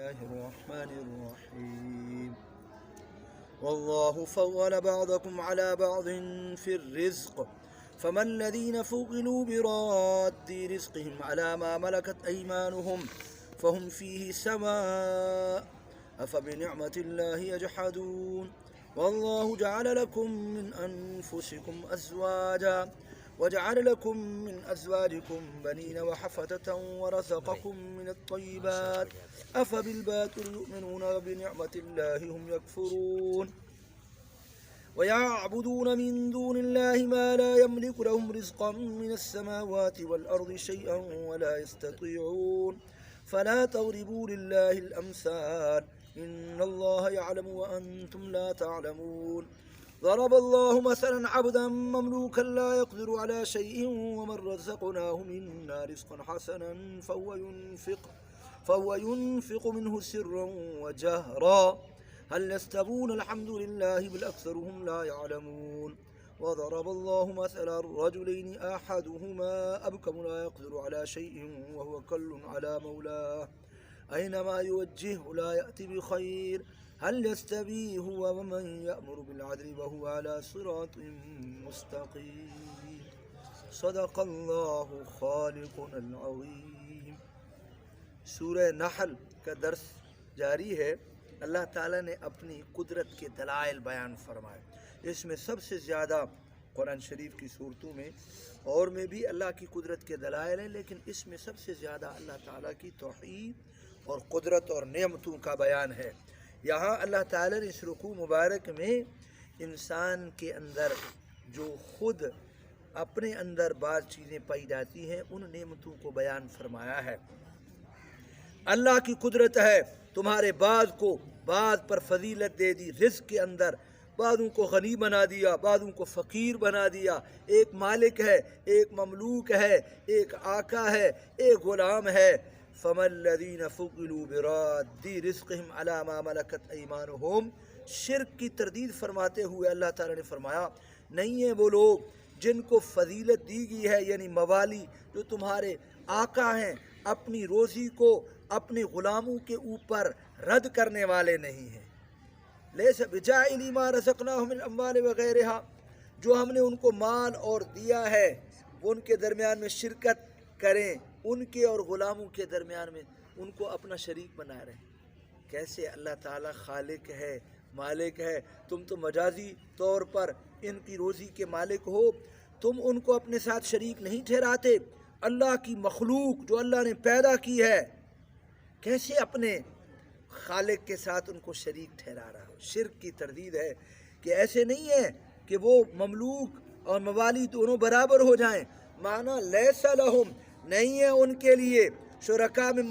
الله الرحمن الرحيم والله فضل بعضكم على بعض في الرزق فما الذين فضلوا براد رزقهم على ما ملكت أيمانهم فهم فيه سواء أفبنعمة الله يجحدون والله جعل لكم من أنفسكم أزواجا وجعل لكم من أزواجكم بنين وحفدة ورزقكم من الطيبات أفبالباطل يؤمنون وبنعمة الله هم يكفرون ويعبدون من دون الله ما لا يملك لهم رزقا من السماوات والأرض شيئا ولا يستطيعون فلا تضربوا لله الأمثال إن الله يعلم وأنتم لا تعلمون ضرب الله مثلا عبدا مملوكا لا يقدر على شيء ومن رزقناه منا رزقا حسنا فهو ينفق منه سرا وجهرا هل يستوون الحمد لله بل أكثرهم لا يعلمون وضرب الله مثلا الرجلين أحدهما أبكم لا يقدر على شيء وهو كل على مولاه أينما يوجهه لا يأتي بخير هل يستوي هو ومن يأمر بالعدل وهو على صراط مستقيم صدق اللہ خالقنا العظیم۔ سورہ نحل کا درس جاری ہے۔ اللہ تعالیٰ نے اپنی قدرت کے دلائل بیان فرمائے۔ اس میں سب سے زیادہ قرآن شریف کی صورتوں میں اور میں بھی اللہ کی قدرت کے دلائل ہیں، لیکن اس میں سب سے زیادہ اللہ تعالیٰ کی توحید اور قدرت اور نعمتوں کا بیان ہے۔ یہاں اللہ تعالیٰ نے اس رکوع مبارک میں انسان کے اندر جو خود اپنے اندر بعض چیزیں پائی جاتی ہیں ان نعمتوں کو بیان فرمایا ہے۔ اللہ کی قدرت ہے، تمہارے بعض کو بعض پر فضیلت دے دی، رزق کے اندر بعضوں کو غنی بنا دیا، بعضوں کو فقیر بنا دیا، ایک مالک ہے، ایک مملوک ہے، ایک آقا ہے، ایک غلام ہے۔ فَمَا الَّذِينَ فُضِّلُوا بِرَادِّ رِزْقِهِمْ عَلَى مَا مَلَكَتْ أَيْمَانُهُمْ، شرک کی تردید فرماتے ہوئے اللہ تعالیٰ نے فرمایا نہیں ہیں وہ لوگ جن کو فضیلت دی گئی ہے، یعنی موالی جو تمہارے آقا ہیں، اپنی روزی کو اپنے غلاموں کے اوپر رد کرنے والے نہیں ہیں۔ لیس بجاعلی ما رزقناہم من الاموال وغیرہا، جو ہم نے ان کو مال اور دیا ہے وہ ان کے درمیان میں شرکت کریں، ان کے اور غلاموں کے درمیان میں ان کو اپنا شریک بنا رہے ہیں۔ کیسے اللہ تعالیٰ خالق ہے، مالک ہے، تم تو مجازی طور پر ان کی روزی کے مالک ہو، تم ان کو اپنے ساتھ شریک نہیں ٹھہراتے۔ اللہ کی مخلوق جو اللہ نے پیدا کی ہے کیسے اپنے خالق کے ساتھ ان کو شریک ٹھہرا رہا ہو۔ شرک کی تردید ہے کہ ایسے نہیں ہے کہ وہ مملوک اور موالی دونوں برابر ہو جائیں۔ معنی لیس لہم، نہیں ہے ان کے لیے، شرکاء من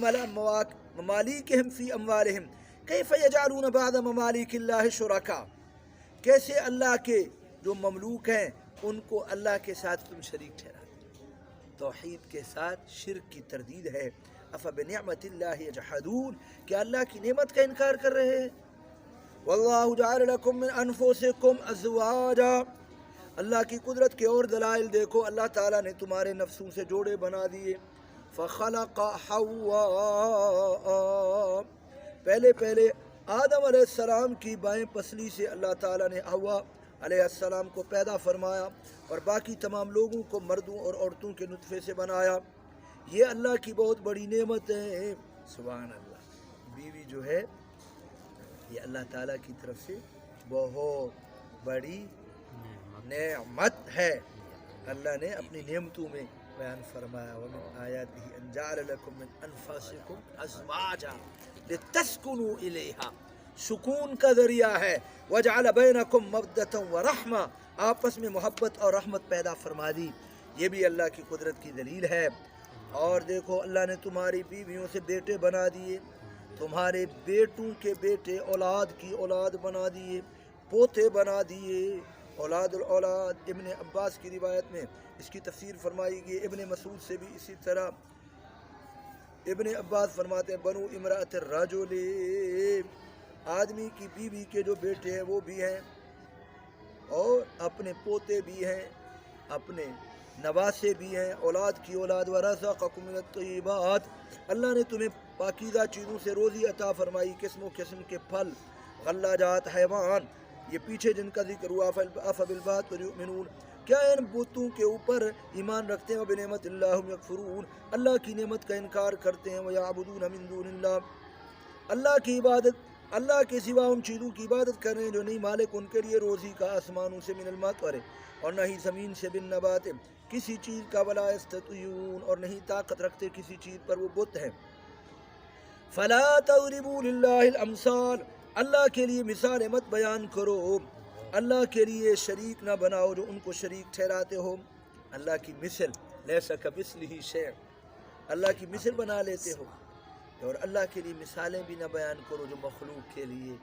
ممالکہم فی اموالہم کیف یجعلون بعد ممالک اللہ شرکاء، کیسے اللہ کے جو مملوک ہیں ان کو اللہ کے ساتھ تم شریک ٹھہرا۔ توحید کے ساتھ شرک کی تردید ہے۔ افبنعمت اللہ یجحدون، کیا اللہ کی نعمت کا انکار کر رہے ہیں؟ واللہ جعل لکم من انفسکم ازواجا، اللہ کی قدرت کے اور دلائل دیکھو، اللہ تعالیٰ نے تمہارے نفسوں سے جوڑے بنا دیے۔ فخلق حواء، پہلے آدم علیہ السلام کی بائیں پسلی سے اللہ تعالیٰ نے حواء علیہ السلام کو پیدا فرمایا اور باقی تمام لوگوں کو مردوں اور عورتوں کے نطفے سے بنایا۔ یہ اللہ کی بہت بڑی نعمت ہے، سبحان اللہ۔ بیوی جو ہے یہ اللہ تعالیٰ کی طرف سے بہت بڑی نعمت ہے۔ اللہ نے اپنی نعمتوں میں بیان فرمایا وَمِنْ آیَاتِهِ أَنْ جَعَلَ لَكُم مِّنْ أَنفُسِكُمْ أَزْوَاجًا لِتَسْكُنُوا إِلَيْهَا، سکون کا ذریعہ ہے۔ وَجَعَلَ بَيْنَكُمْ مَوَدَّةً وَرَحْمَةً، آپس میں محبت اور رحمت پیدا فرما دی۔ یہ بھی اللہ کی قدرت کی دلیل ہے۔ اور دیکھو اللہ نے تمہاری بیویوں سے بیٹے بنا دیے، تمہارے بیٹوں کے بیٹے اولاد کی اولاد بنا دیے، پوتے بنا دیے، اولاد الاولاد۔ ابن عباس کی روایت میں اس کی تفسیر فرمائی گئی، ابن مسعود سے بھی اسی طرح۔ ابن عباس فرماتے ہیں بنو امرأت الرجل، آدمی کی بیوی کے جو بیٹے ہیں وہ بھی ہیں اور اپنے پوتے بھی ہیں، اپنے نواسے بھی ہیں، اولاد کی اولاد۔ ورزقکم من الطیبات، اللہ نے تمہیں پاکیزہ چیزوں سے روزی عطا فرمائی، قسم و قسم کے پھل، غلہ جات حیوان، یہ پیچھے جن کا ذکر ہوا، افبالباطل یؤمنون، کیا ان بتوں کے اوپر ایمان رکھتے ہیں، وبنعمت اللہ ہم یکفرون، اللہ کی نعمت کا انکار کرتے ہیں، ویعبدون من دون اللہ، اللہ کی عبادت، اللہ کے سوا ان چیزوں کی عبادت کر رہے ہیں جو نہیں مالک ان کے لیے روزی کا، آسمانوں سے من المطر، اور نہ ہی زمین سے بالنبات کسی چیز کا، ولا یستطیعون، اور نہیں طاقت رکھتے کسی چیز پر، وہ بت ہیں۔ فلا تضربوا للہ الامثال، اللہ کے لیے مثالیں مت بیان کرو، اللہ کے لیے شریک نہ بناؤ جو ان کو شریک ٹھہراتے ہو، اللہ کی مثل، لیس کمثلہ شیء، اللہ کی مثل بنا لیتے ہو، اور اللہ کے لیے مثالیں بھی نہ بیان کرو جو مخلوق کے لیے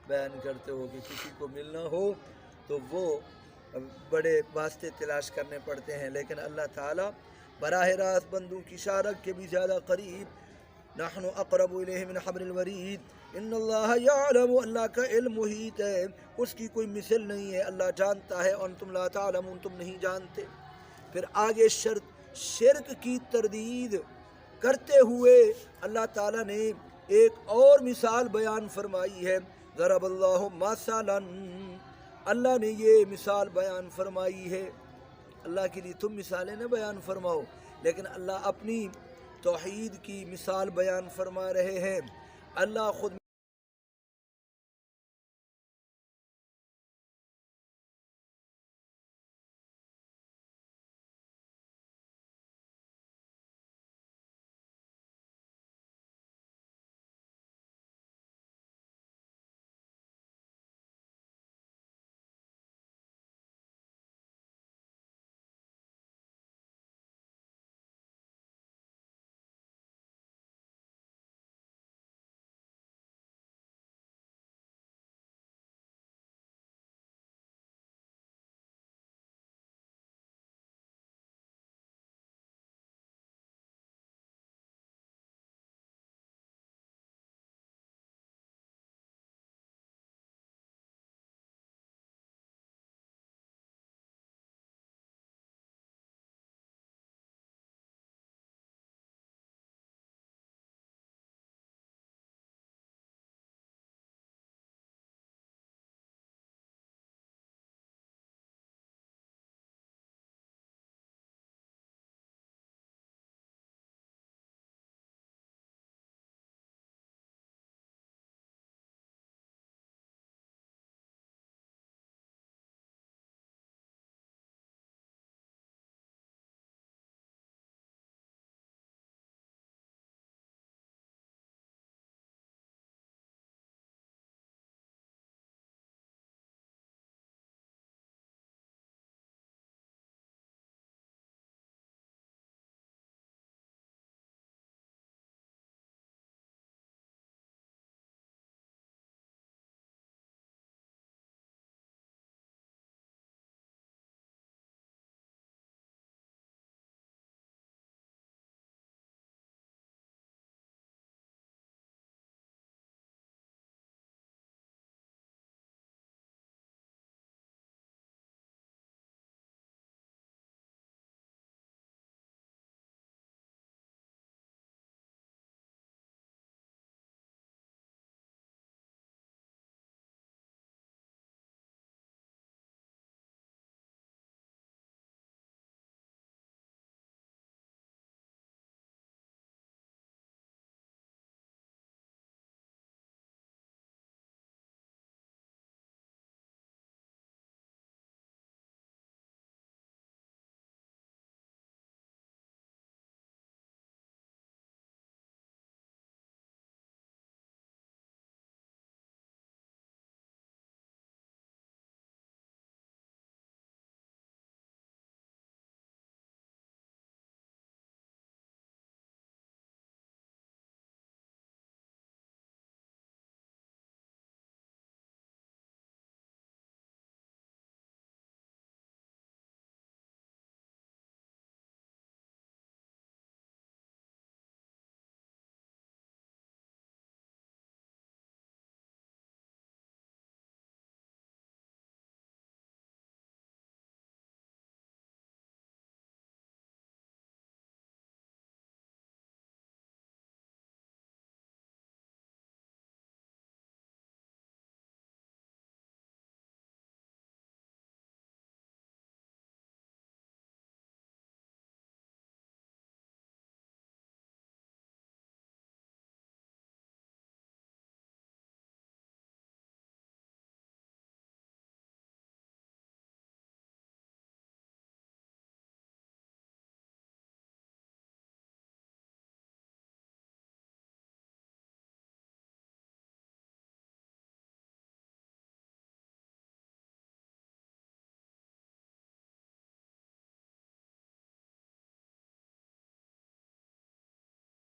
بیان کرتے ہو، کہ کسی کو ملنا ہو تو وہ بڑے واسطے تلاش کرنے پڑتے ہیں، لیکن اللہ تعالیٰ براہ راست بندوں کی شارک کے بھی زیادہ قریب، نحن اقرب الیہ من حبل الورید، ان اللہ یعلم، اللہ کا علم محیط ہے، اس کی کوئی مثل نہیں ہے، اللہ جانتا ہے، انتم لا تعلمون، تم نہیں جانتے۔ پھر آگے شرک کی تردید کرتے ہوئے اللہ تعالیٰ نے ایک اور مثال بیان فرمائی ہے، ضرب اللہ مثلا، اللہ نے یہ مثال بیان فرمائی ہے، اللہ کے لیے تم مثالیں نہ بیان فرماؤ، لیکن اللہ اپنی توحید کی مثال بیان فرما رہے ہیں، اللہ خود